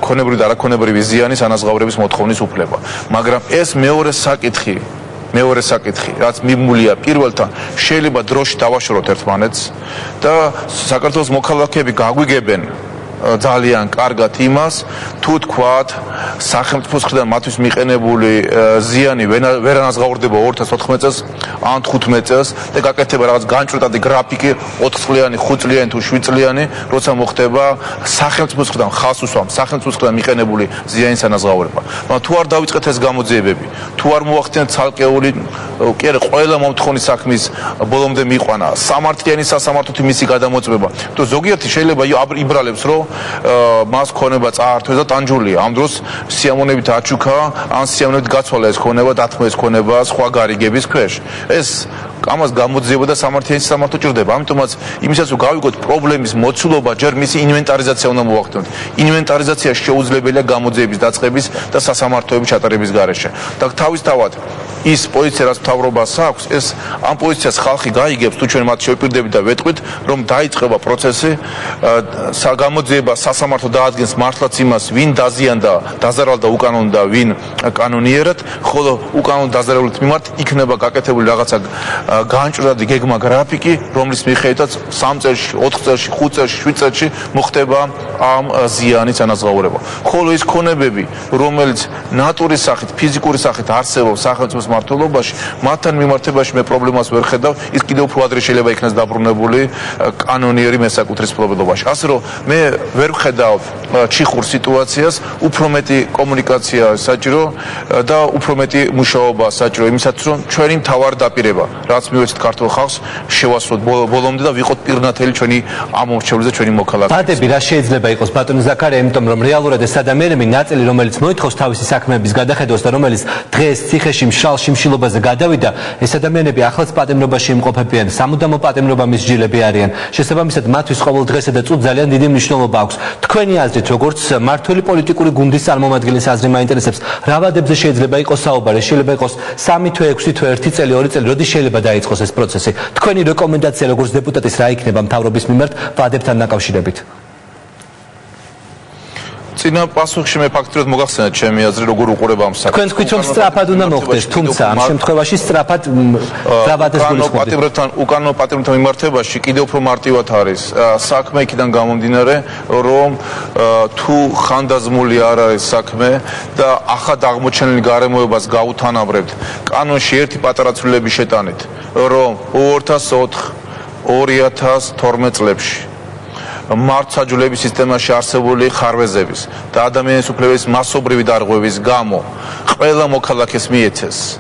ქონებრივი და არაქონებრივი ზიანის ანაზღაურების მოთხოვნის უფლება. მაგრამ ეს მეორე საკითხი, რაც მიმულია პირველთან, შეიძლება დროში დავაშოროთ ერთმანეთს და საქართველოს მოქალაქეები გაგვიგებენ ძალიან კარგად იმას, თუ თქვათ სახელმწიფოს მხრიდან მათთვის მიყენებული ზიანი ვერ ანაზღაურდება 2014 წელს ან 15 წელს და გაკეთება რაღაც განჭვრეტადი გრაფიკი 4 წლიანი, 5 წლიანი თუ 7 წლიანი, როცა მოხდება სახელმწიფოს მხრიდან ხალხს უსვამს სახელმწიფოს მხრიდან მიყენებული ზიანის ანაზღაურება. მაგრამ თუ არ დავიწყეთ ეს გამოძიებები, თუ არ მოახდინეთ ცალკეული კი არა ყველა მომთხოვნის საქმის ბოლომდე მიყვანა, სამართლიანი სასამართლოთი მისი გადამოწმება, თუ ზოგიერთი შეიძლება იბრალებს, რომ მას ქონება წაართვეს და ტანჯულია. ამ დროს სიამოვნებით აჩუქა, ან სიამოვნებით გაცვალა ეს ქონება, დათმო ეს ქონება სხვა გარიგების ქვეშ. ეს ამას გამოძიება და სამართლიანი სასამართლო ჭირდება. ამიტომაც იმისაც რომ გავიგოთ პრობლემის მოცულობა, ჯერ მისი ინვენტარიზაცია უნდა მოვახდინოთ. ინვენტარიზაცია შეუძლებელია გამოძიების დაწყების და სასამართლოების ჩატარების გარეშე. და თავისთავად ის პოზიცია, რაც მთავრობას აქვს, ეს ამ პოზიციას ხალხი გაიგებს, თუ ჩვენ მათ შევპირდებით და ვეტყვით, რომ დაიწყება პროცესი, გამოძიება სასამართლო დაადგენს მართლაც იმას, ვინ დაზიანდა, დაზარალდა უკანონოდ და ვინ კანონიერად, ხოლო უკანონოდ დაზარალების მიმართ იქნება გაკეთებული რაღაცა განჭვრეტადი გეგმა გრაფიკი, რომლის მიხედვითაც 3 წელში, 4 წელში, 5 წელში, 7 წელში მოხდება ამ ზიანის ანაზღაურება. ხოლო ის ქონებები, რომელიც ნატურის სახით, ფიზიკური სახით არსებობს სახელმწიფოს მმართველობაში, მათთან მიმართებაში მე პრობლემას ვერ ხედავ, ის კიდევ უფრო ადრე შეიძლება იქნას დაბრუნებული კანონიერი მესაკუთრის მფლობელობაში. ასე რომ მე ვერ ვხედავ ჩიხურ სიტუაციას, უფრო მეტი კომუნიკაცია საჭირო და უფრო მეტი მუშაობა საჭირო იმისათვის, რომ ჩვენი მთავარი დაპირება, რაც მივეცეთ ქართულ ხალხს, შევასრულოთ ბოლომდე და ვიყოთ პირნათელი ჩვენი ამომრჩევლის და ჩვენი მოქალაქეების. ბადები რა შეიძლება იყოს ბატონო ზაქარია, იმიტომ რომ რეალურად ეს ადამიანები ნაწილი, რომელიც მოითხოვს თავისი საქმეების გადახედვას და რომელიც დღეს ციხეში მშრალ შიმშილობაზე გადავიდა, ეს ადამიანები ახლაც პატიმრობაში იმყოფებიან, სამუდამო პატიმრობა მსჯილები არიან. შესაბამისად, მათთვის ყოველ დღესა და წუთს ძალიან დიდი მნიშვნელობა აქვს. თქვენი აზრით, როგორც მართველი პოლიტიკური გუნდის წარმომადგენლის აზრი მაინტერესებს, რა ვადებზე შეიძლება იყოს საუბარი? შეიძლება იყოს 3 თვე, 6 თვე, 1 წელი, 2 წელი, როდის შეიძლება დაიწყოს ეს პროცესი? თქვენი რეკომენდაცია როგორც დეპუტატის რა იქნება მთავრობის მიმართ ვადებთან დაკავშირებით? წინა პასუხში მე ფაქტობრივად მოგახსენეთ ჩემი აზრი, როგორ უყურება ამ საქმეს. თქვენ თქვით, რომ სწრაფად უნდა მოხდეს, თუმცა ამ შემთხვევაში სწრაფად რა ვადეს გულისხმობთ? უკანონო პატიმრებთან მიმართებაში კიდევ უფრო მარტივად არის საქმე იქიდან გამომდინარე, რომ თუ ხანდაზმული არ არის საქმე და ახად აღმოჩენილი გარემოებას გაუთანაბრებთ კანონში ერთი პატარა ცვლილების შეტანით, რომ 2004-2012 წლებში მართლმსაჯულების სისტემაში არსებული ხარვეზების და ადამიანის უფლებების მასობრივი დარღვევის გამო ყველა მოქალაქეს მიეცეს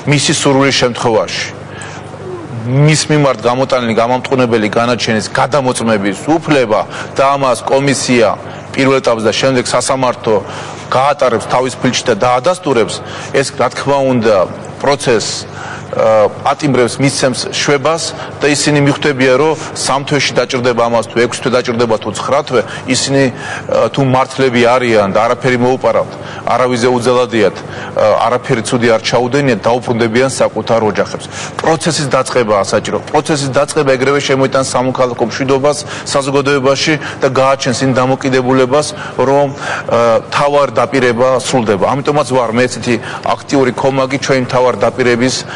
მისი სურვილის შემთხვევაში მის მიმართ გამოტანილი გამამტყუნებელი განაჩენის გადამოწმების უფლება და ამას კომისია პირველ ეტაპზე და შემდეგ სასამართლო გაატარებს თავის ფილში და დაადასტურებს, ეს რა თქმა უნდა პროცესს პატიმრებს მისცემს შვებას და ისინი მიხვდებიან, რომ 3 თვეში დაჭირდება ამას, თუ 6 თვე დაჭირდება, თუ 9 თვე, ისინი თუ მართლები არიან და არაფერი მოუპარავთ, არავიზე უძელადიათ, არაფერი ცუდი არ ჩაუდენიათ, დაუბრუნდებიან საკუთარ ოჯახებს. პროცესის დაწყებაა საჭირო. პროცესის დაწყება ეგრევე შემოიტანს სამოქალაქო მშვიდობას საზოგადოებაში და გააჩენს იმ დამოკიდებულებას, რომ თავარ დაპირება სრულდება. ამიტომაც ვარ მე ესეთი აქტიური კომაგი ჩვენი თავარ დაპირების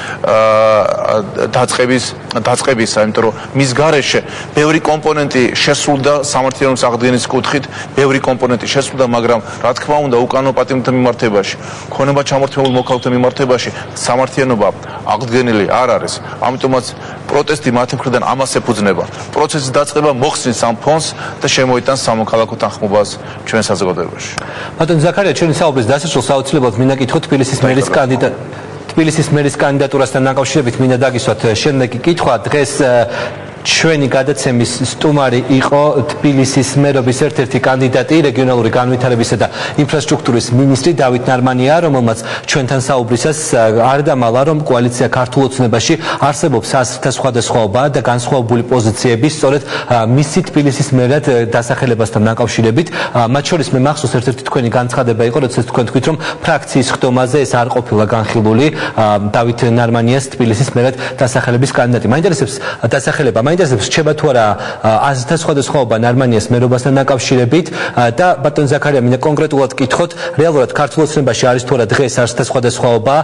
დაწყებისა, იმიტომ რომ მის გარეშე ბევრი კომპონენტი შესრულდა სამართლიანობის აღდგენის კუთხით, ბევრი კომპონენტი შესრულდა, მაგრამ რა თქმა უნდა უკანონო პატიმრებთან მიმართებაში, ქონება ჩამორთმეულ მოქალაქეთა მიმართებაში სამართლიანობა აღდგენილი არ არის. ამიტომაც პროტესტი მათი მხრიდან ამას ეფუძნება. პროცესის დაწყება მოხსნის ამ ფონს და შემოიტანს სამოქალაქო თანხმობას ჩვენ საზოგადოებაში. ბატონო ზაქარია, ჩვენი საუბრის დასაწყისს აუცილებლად მინდა კითხოთ თბილისის მერის თბილისის მერის კანდიდატურასთან დაკავშირებით მინდა დაგისვათ შემდეგი კითხვა. დღეს ჩვენი გადაცემის სტუმარი იყო თბილისის მერობის ერთ-ერთი კანდიდატი, რეგიონალური განვითარებისა და ინფრასტრუქტურის მინისტრი დავით ნარმანია, რომელმაც ჩვენთან საუბრისას არ დამალა, რომ კოალიცია ქართულ ოცნებაში არსებობს აზრთა სხვადასხვაობა და განსხვავებული პოზიციები, სწორედ მისი თბილისის მერად დასახელებასთან დაკავშირებით. მათ შორის მე მახსოვს ერთ-ერთი თქვენი განცხადება იყო, როდესაც თქვენ თქვით, რომ ფრაქციის ხდომაზე ეს არ ყოფილა განხილული დავით ნარმანიას თბილისის მერად დასახელების კანდიდატი. მაინტერესებს დასახელება. მაინტერესებს რჩება თუ არა აზრთა სხვადასხვაობა ნარმანიას მერობასთან დაკავშირებით და ბატონ ზაქარია მინდა კონკრეტულად კითხოთ რეალურად ქართულ ოცნებაში არის თუ არა დღეს აზრთა სხვადასხვაობა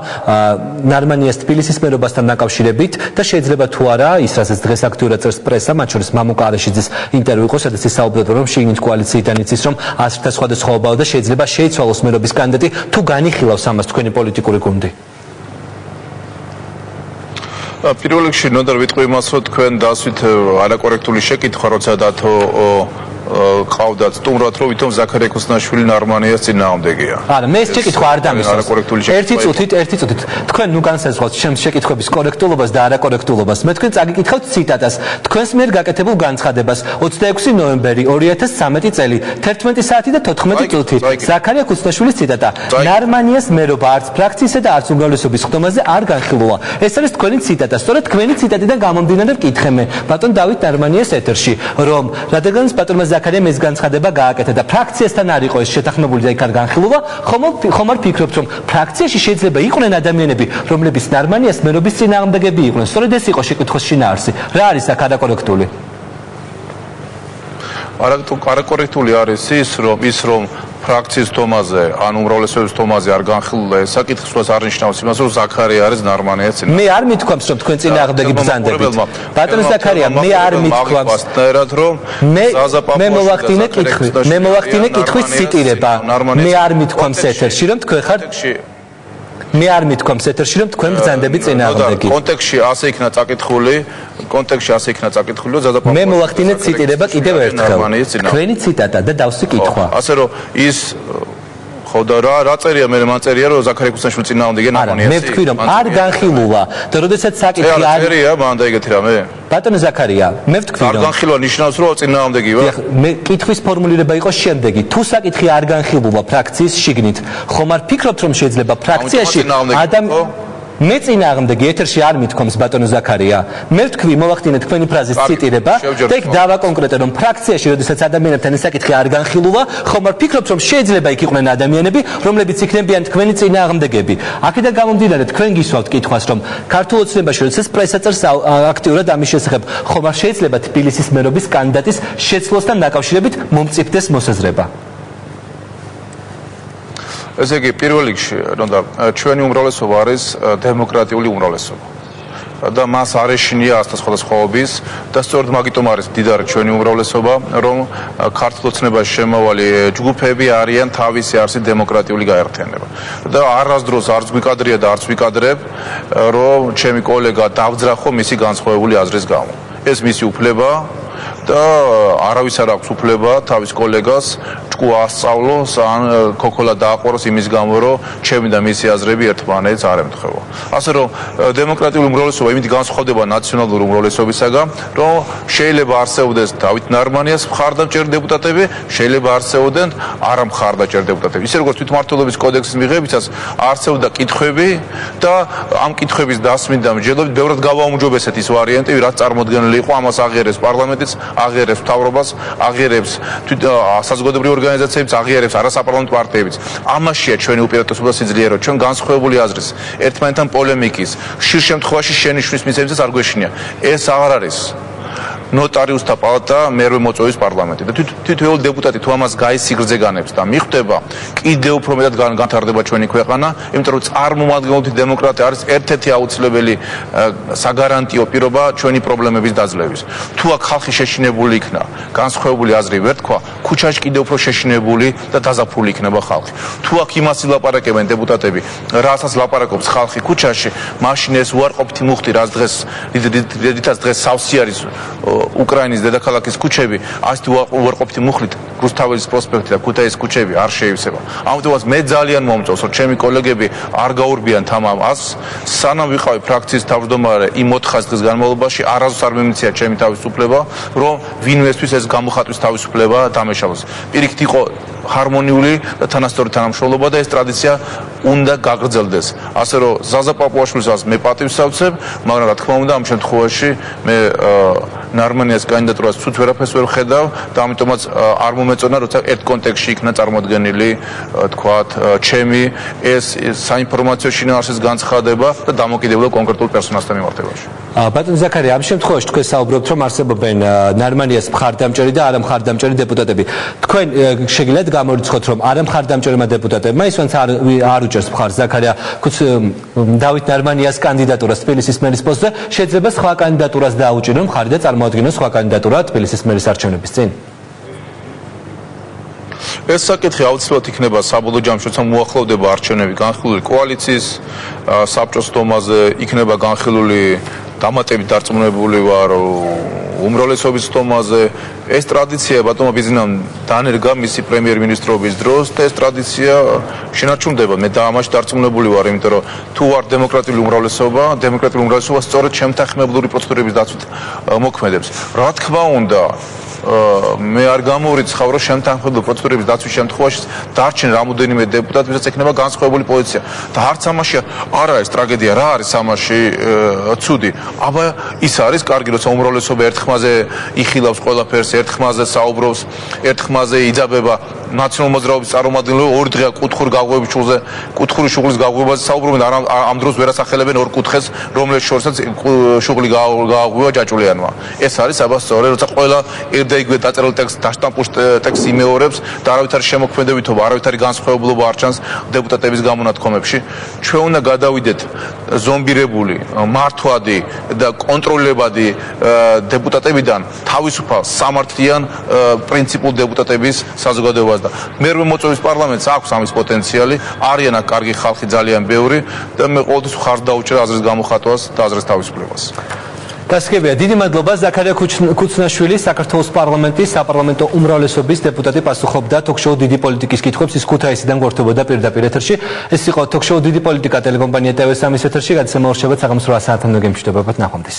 ნარმანიას თბილისის მერობასთან დაკავშირებით და შეიძლება თუ არა ის რასაც დღეს აქტიურად წერს პრესა მათ შორის მამუკა არაშიძის ინტერვიუ იყო სადაც ის საუბრობდა რომ შიგნით კოალიციიდან იცის რომ აზრთა სხვადასხვაობაა და შეიძლება შეიცვალოს მერობის კანდიდატი თუ განიხილავს ამას თქვენი პოლიტიკური გუნდი პირველ რიგში ნოდა ვიტყვი იმას რომ თქვენ დასვით არაკორექტული შეკითხვა როცა დათო ყავდათ სტუმრად რომ ვითომ ზაქარია ქუსნაშვილი ნარმანიას წინააღმდეგია. არა, მე ეს შეკითხვა არ დამისვენს. ერთი წუთით თქვენ ნუ განსაზღვრავთ ჩემს შეკითხვების კორექტულობას და არაკორექტულობას. მე თქვენ წაგიკითხავთ ციტატას. თქვენს მიერ გაკეთებულ განცხადებას 26 ნოემბერი 2013 წელი 11 საათი და 14 წუთი. ზაქარია ქუსნაშვილის ციტატა. ნარმანიას მერობა არც ფრაქციისა და არც უმრავლესობის ხდომაზე არ განხილულა. ეს არის თქვენი ციტატა. სწორედ თქვენი ციტატიდან გამომდინარე ვკითხე მე ბატონ დავით ნარმანიას ეთერში, რომ რადგანაც ბატონმა ზაქარიამ ეს განცხადება გააკეთა და ფრაქციასთან არ იყო ეს შეთანხმებული და იქ არ განხილულა, ხომ არ ფიქრობთ რომ ფრაქციაში შეიძლება იყვნენ ადამიანები, რომლებიც ნარმანიას მერობის წინააღმდეგები იყვნენ. სწორედ ეს იყო შეკითხვის შინაარსი. რა არის აქ არაკორექტული? არაკორექტული არის ის რომ ფრაქციის თომაზე ან უმრავლესობის თომაზე არ განხილულა ეს საკითხს არ ნიშნავს იმას რომ ზაქარია არის ნარმანიას წინააღმდეგი. მე არ მithქვამს რომ თქვენ წინააღმდეგი ბრძანდებით. ბატონ ზაქარია, მე არ მithქვამს რომ მე მოვახდინე კითხვის ციტირება. მე არ მithქვამს ეთერში რომ თქვენ ხართ მე არ მithქვამს ეთერში რომ თქვენ ბრძანდებით წინააღმდეგი. კონტექსტში ასე იქნა წაკითხული, რომ ზადაპაპოვას მე მოვახდინე ციტირება კიდევ ერთხელ. თქვენი ციტატა და დავსვი კითხვა. ასე რომ ის ხო და რა წერია მე მან წერია რომ ზაქარია ქუსნაშვილი წინააღმდეგია ნარმანიას. მე ვთქვი რომ არ განხილულა და როდესაც საკითხი არ წერია მან და ეგეთი რამე. ბატონო ზაქარია, მე ვთქვი რომ არ განხილვა ნიშნავს რომ წინააღმდეგი ვარ. მე კითხვის ფორმულირება იყო შემდეგი. თუ საკითხი არ განხილულა ფრაქციის შიგნით, ხომ არ ფიქრობთ რომ შეიძლება ფრაქციაში მე წინააღმდეგი ეთერში არ მithქვამს ბატონო ზაქარია. მე ვთქვი მოვახდინე თქვენი ფრაზის ციტირება და იქ დავაკონკრეტე რომ ფრაქციაში როდესაც ადამიანებთან ეს საკითხი არ განხილულა, ხომ არ ფიქრობთ რომ შეიძლება იქ იყვნენ ადამიანები, რომლებიც იქნებიან თქვენი წინააღმდეგები. აქედან გამომდინარე თქვენ გისვავთ კითხვას რომ ქართულ ოცნებაში როდესაც პრესა წერს აქტიურად ამის შესახებ, ხომ არ შეიძლება თბილისის მერობის კანდიდატის შეცვლასთან დაკავშირებით მომწიფდეს მოსაზრება? ესე იგი პირველ რიგში ჩვენი უმრავლესობა არის დემოკრატიული უმრავლესობა და მას არ ეშინია აზრთა სხვადასხვაობის და სწორედ მაგიტომ არის მდიდარი ჩვენი უმრავლესობა რომ ქართულ ოცნებაში შემავალი ჯგუფები არიან თავისი არსით დემოკრატიული გაერთიანება და არასდროს არც გვიკადრია და არც ვიკადრებ რომ ჩემი კოლეგა დავძრახო მისი განსხვავებული აზრის გამო ეს მისი უფლება და არავის არ აქვს უფლება თავის კოლეგას ჭკუა ასწავლოს ან ქოქოლა დააყოროს იმის გამო რომ ჩემი და მისი აზრები ერთმანეთს არ ემთხვევა. ასე რომ დემოკრატიული უმრავლესობა იმით განსხვავდება ნაციონალური უმრავლესობისაგან, რომ შეიძლება არსებობდეს დავით ნარმანიას მხარდამჭერ დეპუტატები, შეიძლება არსებობდნენ არამხარდამჭერ დეპუტატები. ისე როგორც თვითმმართველობის კოდექსის მიღებისას არსებობდა კითხვები და ამ კითხვების დასმით და მსჯელობით ბევრად გავაუმჯობესეთ ის ვარიანტი, რაც წარმოდგენილი იყო, ამას აღიარებს პარლამენტიც, აღიარებს მთავრობას, აღიარებს საზოგადოებრივი ორგანიზაციებიც, აღიარებს არასაპარლამენტო პარტიებიც. ამაშია ჩვენი უპირატესობა სიძლიერო, ჩვენ განსხვავებული აზრის, ერთმანეთთან პოლემიკის, ხშირ შემთხვევაში შენიშვნის მისცემისას არ გვეშინია. ეს აღარ არის ნოტარიუსთა პალატა მერვე მოწვევის პარლამენტი და თითოეული დეპუტატი თუ ამას გაისიგრძე განებს და მიხვდება კიდევ უფრო მეტად განვითარდება ჩვენი ქვეყანა, იმიტომ რომ წარმომადგენლობითი დემოკრატია არის ერთ-ერთი აუცილებელი საგარანტიო პირობა ჩვენი პრობლემების დაძლევის. თუ აქ ხალხი შეშინებული იქნა, განსხვავებული აზრი ვერ თქვა, ქუჩაში კიდევ უფრო შეშინებული და დაზაფხული იქნება ხალხი. თუ აქ იმას ილაპარაკებენ დეპუტატები, რასაც ლაპარაკობს ხალხი ქუჩაში, მაშინ ეს უარყოფითი მუხტი, რითაც დღეს სავსე არის უკრაინის დედაქალაქის ქუჩები, ასეთი უარყოფითი მუხლით რუსთაველის პროსპექტი და ქუთაისის ქუჩები არ შეივსება. ამიტომაც მე ძალიან მომწონს, რომ ჩემი კოლეგები არ გაურბიან თამამ ას, სანამ ვიყავი ფრაქციის თავმჯდომარე იმ 400 დღის განმავლობაში არასდროს არ მიმეცია ჩემი თავისუფლება, რომ ვინმესთვის ეს გამოხატვის თავისუფლება დამეშალოს. პირიქით იყო ჰარმონიული და თანასწორი თანამშრომლობა და ეს ტრადიცია უნდა გაგრძელდეს. ასე რომ ზაზაპაპუაშვილსაც მე პატივს ავცებ, მაგრამ რა თქმა უნდა ამ შემთხვევაში მე ნარმანიას კანდიდატურას ცუც ვერაფერს ვერ ვხედავ და ამიტომაც არ მომეწონა როცა ერთ კონტექსტში იქნა წარმოდგენილი თქვათ ჩემი ეს საინფორმაციო შინაარსის განცხადება და დამოკიდებულება კონკრეტულ პერსონაჟთან მიმართებაში. ბატონ ზაქარია, ამ შემთხვევაში თქვენ საუბრობთ, რომ არსებობენ ნარმანიას მხარდამჭერი და არა მხარდამჭერი დეპუტატები. თქვენ შეგიძლიათ გამორიცხოთ, რომ არა მხარდამჭერმა დეპუტატებმა ისინი არ უჭერს მხარს ზაქარია დავით ნარმანიას კანდიდატურას თბილისის მერის პოსტზე, შეიძლება სხვა კანდიდატურას დაუჭირონ მხარი და წარმოადგინონ სხვა კანდიდატურა თბილისის მერის არჩევნების წინ. ეს საკითხი აუცილებლად იქნება საბოლოო ჯამში, როცა მოახლოვდება არჩევნები განხილული კოალიციის საბჭოს დომაზე, იქნება განხილული დამატებით დარწმუნებული ვარ უმრავლესობის დომაზე. ეს ტრადიცია ბატონმა ბიზნამ დანერგა მისი პრემიერ-მინისტრობის დროს და ეს ტრადიცია შენარჩუნდება. მე ამაში დარწმუნებული ვარ, იმიტომ რომ თუ არ დემოკრატიული უმრავლესობა სწორედ შემთანხმებლური პროცედურების დაცვით მოქმედებს. რა თქმა უნდა, მე არ გამორიცხავ, რომ შემთანხმებლური პროცედურების დაცვის შემთხვევაში დარჩენ რამოდენიმე დეპუტატი, ვისაც ექნება განსხვავებული პოზიცია. და არც ამაში არ არის ტრაგედია, რა არის ამაში ცუდი? აბა ის არის კარგი, როცა უმრავლესობა ერთ ხმაზე იხილავს ყველაფერს, ერთ ხმაზე საუბრობს, ერთ ხმაზე იძაბება ნაციონალურ მოძრაობის წარმომადგენლები, ორი დღეა კუთხური შუღლის გაღვივებაზე საუბრობენ, ამ დროს ვერ ასახელებენ ორ კუთხეს, რომლის შორსაც შუღლი გააღვივა ჯაჭულიანმა. ეს არის აბა სწორედ, როცა ყველა და იგივე დაწერილი ტექსტი დაშტამპული ტექსტი იმეორებს და არავითარი შემოქმედებითობა, არავითარი განსხვავებულობა არ ჩანს დეპუტატების გამონათქვამებში. ჩვენ უნდა გადავიდეთ ზომბირებული, მართვადი და კონტროლებადი დეპუტატებიდან თავისუფალ სამართლიან პრინციპულ დეპუტატების საზოგადოებას და მერვე მოწვევის პარლამენტს აქვს ამის პოტენციალი, არიან აქ კარგი ხალხი ძალიან ბევრი და მე ყოველთვის მხარს დავუჭერე აზრის გამოხატვას და აზრის თავისუფლებას. დასკებია, დიდი მადლობა. ზაქარია ქუცნაშვილი, საქართველოს პარლამენტის საპარლამენტო უმრავლესობის დეპუტატი პასუხობდა ток-შოუ დიდი პოლიტიკის კითხვებს, ის ქუთაისიდან გვერდებოდა პირდაპირ ეთერში. ეს იყო ток-შოუ დიდი პოლიტიკა ტელეკომპანია TV3-ის ეთერში, გადაცემა ორშაბათს საღამოს 8 საათამდე გემშვიდობებათ, ნახვამდის.